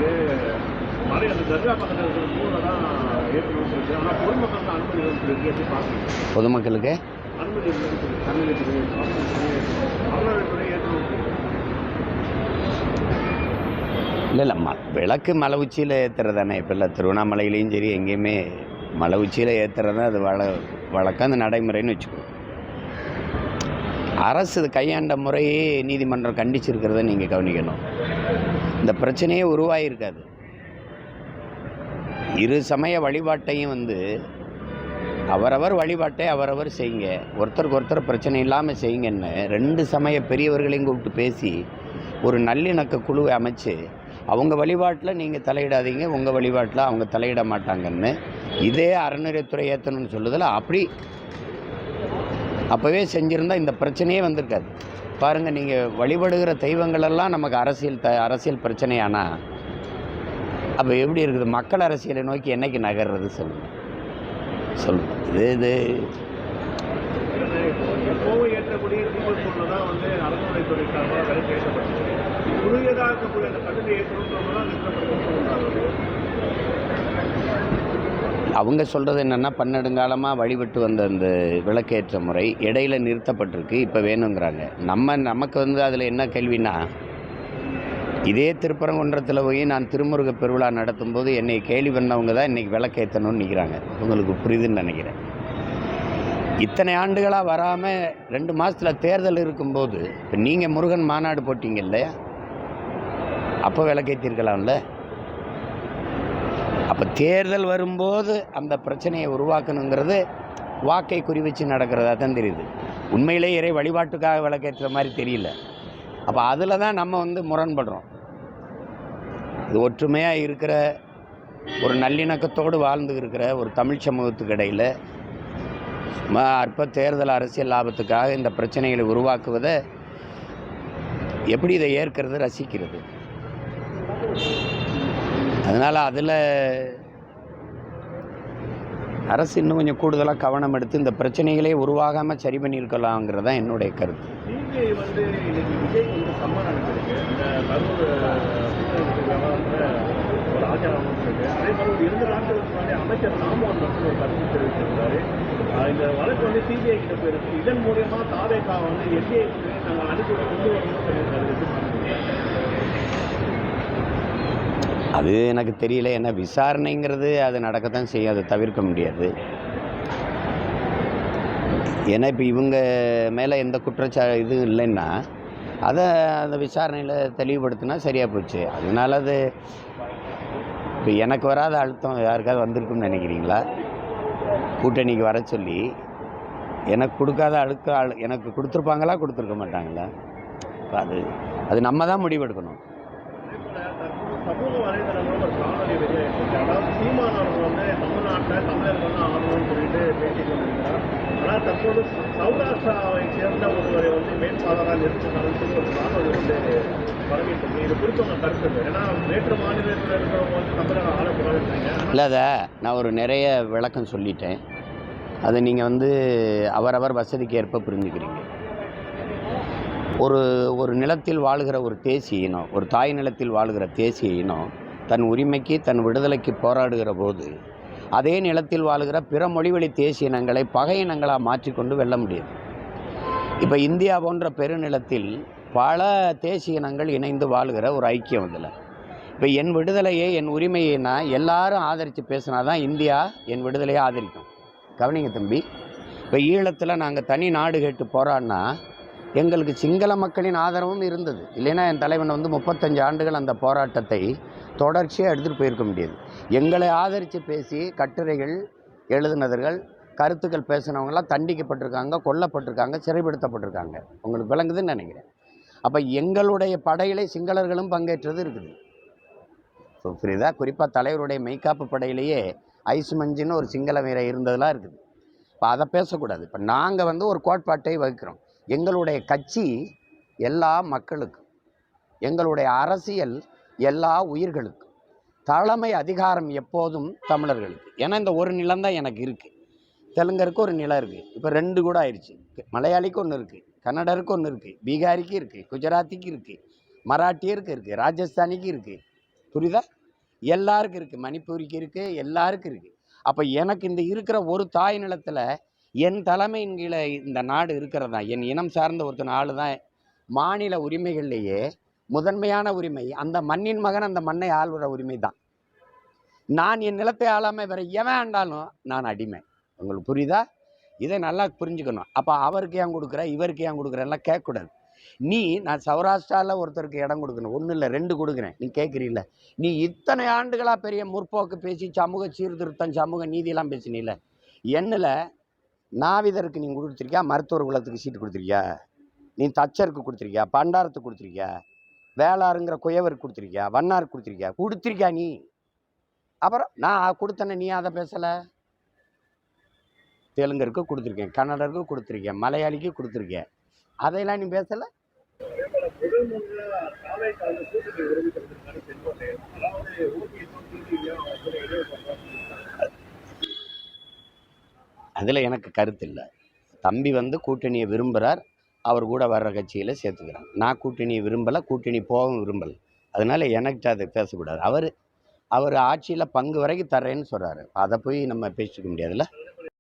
வந்து மலை அந்த தர்கா பக்கத்தில் இருக்கிற ஸ்கூலில் தான் ஏற்றணும்னு சொல்லிட்டு, ஆனால் பொதுமக்களுக்கு அனுமதி சொல்லிட்டு எப்படி பார்க்கணும்? பொதுமக்களுக்கு அனுமதி தண்ணீர் அறநிலையத்துறை ஏற்றணும். இல்லை விளக்கு மலை உச்சியில் ஏற்றுறது தானே. இப்போ இல்லை திருவண்ணாமலையிலையும் சரி எங்கேயுமே மலை உச்சியில் ஏற்றுறது தான் அது வழக்கம், அந்த நடைமுறைன்னு வச்சுக்கோ. அரசு இது கையாண்ட முறையே நீதிமன்றம் கண்டிச்சிருக்கிறத நீங்கள் கவனிக்கணும். இந்த பிரச்சனையே உருவாகியிருக்காது. இரு சமய வழிபாட்டையும் அவரவர் வழிபாட்டை அவரவர் செய்யுங்க, ஒருத்தருக்கு ஒருத்தர் பிரச்சனை இல்லாமல் செய்யுங்கன்னு 2 சமய பெரியவர்களையும் கூப்பிட்டு பேசி ஒரு நல்லிணக்க குழுவை அமைச்சு அவங்க வழிபாட்டில் நீங்கள் தலையிடாதீங்க, உங்கள் வழிபாட்டில் அவங்க தலையிட மாட்டாங்கன்னு இதே அறநிலையத்துறை ஏற்றணும்னு சொல்லுதில்ல, அப்படி அப்போவே செஞ்சுருந்தால் இந்த பிரச்சனையே வந்திருக்காது. பாருங்கள், நீங்கள் வழிபடுகிற தெய்வங்களெல்லாம் நமக்கு அரசியல் பிரச்சனையானா அப்போ எப்படி இருக்குது? மக்கள் அரசியலை நோக்கி என்னைக்கு நகர்றது சொல்லுங்கள். இது எப்போவும் ஏற்றக்கூடிய தீபத்தூரில் தான் வந்து அறநிலையத்துறை சார்பாக வேலை பேசப்பட்டது. புதியதாக இருக்கக்கூடிய அந்த கல்வி ஏற்றணும் தான் நிறுத்தப்பட்டு அவங்க சொல்கிறது என்னென்னா, பன்னெடுங்காலமாக வழிபட்டு வந்த அந்த விளக்கேற்ற முறை இடையில நிறுத்தப்பட்டிருக்கு, இப்போ வேணுங்கிறாங்க. நமக்கு அதில் என்ன கேள்வின்னா, இதே திருப்பரங்குன்றத்தில் போய் நான் திருமுருக பெருவிழா நடத்தும்போது என்னை கேள்வி பண்ணவங்க தான் இன்றைக்கி விளக்கேற்றணும்னு நிற்கிறாங்க. உங்களுக்கு புரியுதுன்னு நினைக்கிறேன். இத்தனை ஆண்டுகளாக வராமல் 2 மாதத்தில் தேர்தல் இருக்கும்போது இப்போ நீங்கள் முருகன் மாநாடு போட்டிங்க இல்லையா, அப்போ விளக்கேற்றிருக்கலாம்ல. அப்போ தேர்தல் வரும்போது அந்த பிரச்சனையை உருவாக்கணுங்கிறது வாக்கை குறிவச்சு நடக்கிறதா தான் தெரியுது. உண்மையிலே இறை வழிபாட்டுக்காக விளக்கேற்ற மாதிரி தெரியல. அப்போ அதில் தான் நம்ம முரண்படுறோம். இது ஒற்றுமையாக இருக்கிற ஒரு நல்லிணக்கத்தோடு வாழ்ந்து இருக்கிற ஒரு தமிழ் சமூகத்துக்கு இடையில் அற்ப தேர்தல் அரசியல் லாபத்துக்காக இந்த பிரச்சனைகளை உருவாக்குவதை எப்படி இதை ஏற்கிறது, ரசிக்கிறது? அதனால் அதில் அரசு இன்னும் கொஞ்சம் கூடுதலாக கவனம் எடுத்து இந்த பிரச்சனைகளே உருவாகாமல் சரி பண்ணியிருக்கலாங்கிறது தான் என்னுடைய கருத்து. சிபிஐ வந்து இன்னைக்கு விஜய்க்கு வந்து சம்மன் அனுப்பியிருக்கு. இந்த கரூர் ஒரு ஆச்சாரம் இருக்கு. அதே மாதிரி ஒரு 2 நாட்களுக்கு முன்னாடி அமைச்சர் ராமோகன் வந்து ஒரு கருத்து தெரிவிச்சிருந்தாரு. இந்த வழக்கு வந்து சிபிஐ கிட்ட போயிருக்கு. இதன் மூலயமா தாவேகா வந்து என்டிஏ நாங்கள் அனுப்பி கொண்டு வரணும்னு சொல்லியிருக்காரு. அது எனக்கு தெரியல. ஏன்னா விசாரணைங்கிறது அது நடக்கத்தான் செய்யும், அதை தவிர்க்க முடியாது. ஏன்னா இப்போ இவங்க மேலே எந்த இதுவும் இல்லைன்னா அதை அந்த விசாரணையில் தெளிவுபடுத்தினா சரியாக போச்சு. அதனால அது இப்போ எனக்கு வராத அழுத்தம் யாருக்காவது வந்திருக்குன்னு நினைக்கிறீங்களா? கூட்டணிக்கு வர சொல்லி எனக்கு கொடுக்காத எனக்கு கொடுத்துருப்பாங்களா, கொடுத்துருக்க மாட்டாங்களா? அது நம்ம தான் முடிவெடுக்கணும். சமூக வலைதளங்களும் ஒரு காணொலி வெளியாகிருக்கு. அதாவது சீமான் அவர்கள் வந்து தமிழ்நாட்டில் தமிழர்கள் தான் ஆகணும்னு சொல்லிட்டு பேசிக் கொண்டிருக்கிறார். ஆனால் தற்போது சௌராஷ்டிராவை சேர்ந்த ஒருவரை வந்து வேட்பாளராக நிறுத்தினாலும் சொல்லி ஒரு காணொலி வந்து பரவிட்டு இருக்கு. இது குறித்து உங்கள் கருத்து இல்லை. ஏன்னா வேற்று மாநிலத்தில் இருக்கிறவங்க வந்து தமிழக ஆளக்கூடாதுன்றீங்க. இல்லை, அதை நான் ஒரு நிறைய விளக்கம் சொல்லிட்டேன். அதை நீங்கள் அவரவர் வசதிக்கு ஏற்ப புரிஞ்சுக்கிறீங்க. ஒரு நிலத்தில் வாழுகிற ஒரு தேசிய இனம், ஒரு தாய் நிலத்தில் வாழுகிற தேசிய இனம் தன் உரிமைக்கு தன் விடுதலைக்கு போராடுகிற போது அதே நிலத்தில் வாழுகிற பிற மொழிவழி தேசிய இனங்களை பகை இனங்களாக மாற்றிக்கொண்டு வெல்ல முடியாது. இப்போ இந்தியா போன்ற பெருநிலத்தில் பல தேசிய இனங்கள் இணைந்து வாழுகிற ஒரு ஐக்கியம். இதில் இப்போ என் விடுதலையை என் உரிமையை நான் எல்லாரும் ஆதரித்து பேசினா தான் இந்தியா என் விடுதலையை ஆதரிக்கும். கவனிங்க தம்பி, இப்போ ஈழத்தில் நாங்கள் தனி நாடு கேட்டு போராடினா எங்களுக்கு சிங்கள மக்களின் ஆதரவும் இருந்தது. இல்லைன்னா என் தலைவன் 35 ஆண்டுகள் அந்த போராட்டத்தை தொடர்ச்சியாக எடுத்துகிட்டு போயிருக்க முடியாது. எங்களை ஆதரித்து பேசி கட்டுரைகள் எழுதினவர்கள், கருத்துக்கள் பேசினவங்களாம் தண்டிக்கப்பட்டிருக்காங்க, கொல்லப்பட்டிருக்காங்க, சிறைப்படுத்தப்பட்டிருக்காங்க. உங்களுக்கு விளங்குதுன்னு நினைக்கிறேன். அப்போ எங்களுடைய படையிலே சிங்களர்களும் பங்கேற்றது இருக்குது. ஸோ புரியுதா? குறிப்பாக தலைவருடைய மெய்காப்பு படையிலேயே ஐசுமஞ்சின்னு ஒரு சிங்கள வீரர் இருந்ததெல்லாம் இருக்குது. இப்போ அதை பேசக்கூடாது. இப்போ நாங்கள் ஒரு கோட்பாட்டை வகுக்கிறோம். எங்களுடைய கட்சி எல்லா மக்களுக்கும், எங்களுடைய அரசியல் எல்லா உயிர்களுக்கும், தலைமை அதிகாரம் எப்போதும் தமிழர்களுக்கு. ஏன்னா இந்த ஒரு நிலம்தான் எனக்கு இருக்குது. தெலுங்கருக்கு ஒரு நிலம் இருக்குது, இப்போ 2 கூட ஆயிடுச்சு. மலையாளிக்கு ஒன்று இருக்குது, கன்னடருக்கு ஒன்று இருக்குது, பீகாரிக்கு இருக்குது, குஜராத்திக்கு இருக்குது, மராட்டியருக்கு இருக்குது, ராஜஸ்தானிக்கு இருக்குது, புரியுதா? எல்லாருக்கும் இருக்குது, மணிப்பூரிக்கு இருக்குது, எல்லாருக்கும் இருக்குது. அப்போ எனக்கு இந்த இருக்கிற ஒரு தாய் நிலத்தில் என் தலைமையின் கீழே இந்த நாடு இருக்கிறதா, என் இனம் சார்ந்த ஒருத்தன் ஆளு தான் மாநில உரிமைகள்லேயே முதன்மையான உரிமை. அந்த மண்ணின் மகன் அந்த மண்ணை ஆள்கிற உரிமை தான். நான் என் நிலத்தை ஆளாமல் வேற எவன் ஆண்டாலும் நான் அடிமை. உங்களுக்கு புரியுதா? இதை நல்லா புரிஞ்சுக்கணும். அப்போ அவருக்கு ஏன் கொடுக்குற, இவருக்கு ஏன் கொடுக்குறேன்லாம் கேட்கக்கூடாது. நான் சௌராஷ்டிராவில் ஒருத்தருக்கு இடம் கொடுக்கணும், ஒன்றும் இல்லை 2 கொடுக்குறேன், நீ கேட்குறீல்ல. நீ இத்தனை ஆண்டுகளாக பெரிய முற்போக்கு பேசி சமூக சீர்திருத்தம் சமூக நீதியெல்லாம் பேசினில்ல. என்னில் நாவிதருக்கு நீ கொடுத்துருக்கியா, மருத்துவர் குலத்துக்கு சீட்டு கொடுத்துருக்கியா, நீ தச்சருக்கு கொடுத்துருக்கியா, பண்டாரத்துக்கு கொடுத்துருக்கியா, வேளாறுங்கிற குயவருக்கு கொடுத்துருக்கியா, வண்ணாருக்கு கொடுத்துருக்கியா நீ? அப்புறம் நான் கொடுத்தேன்னு நீ அதை பேசலை. தெலுங்கருக்கு கொடுத்துருக்கேன், கன்னடருக்கு கொடுத்துருக்கேன், மலையாளிக்கு கொடுத்துருக்கேன், அதையெல்லாம் நீ பேசலை. முதல் முறையா தாவேக வந்து கூட்டணி விரும்பிக்கிறது செல்வத்தையும், அதாவது ஓபிஎஸும் டிடிவியும் கூட இடையே பண்றாங்க. அதில் எனக்கு கருத்து இல்லை. தம்பி வந்து கூட்டணியை விரும்புகிறார், அவர் கூட வர்ற கட்சியில் சேர்த்துக்கிறார். நான் கூட்டணியை விரும்பலை, கூட்டணி போகவும் விரும்பலை. அதனால் எனக்கு அதை பேசக்கூடாது. அவர் ஆட்சியில் பங்கு வரைக்கும் தர்றேன்னு சொல்கிறாரு, அதை போய் நம்ம பேசிக்க முடியாதுல்ல.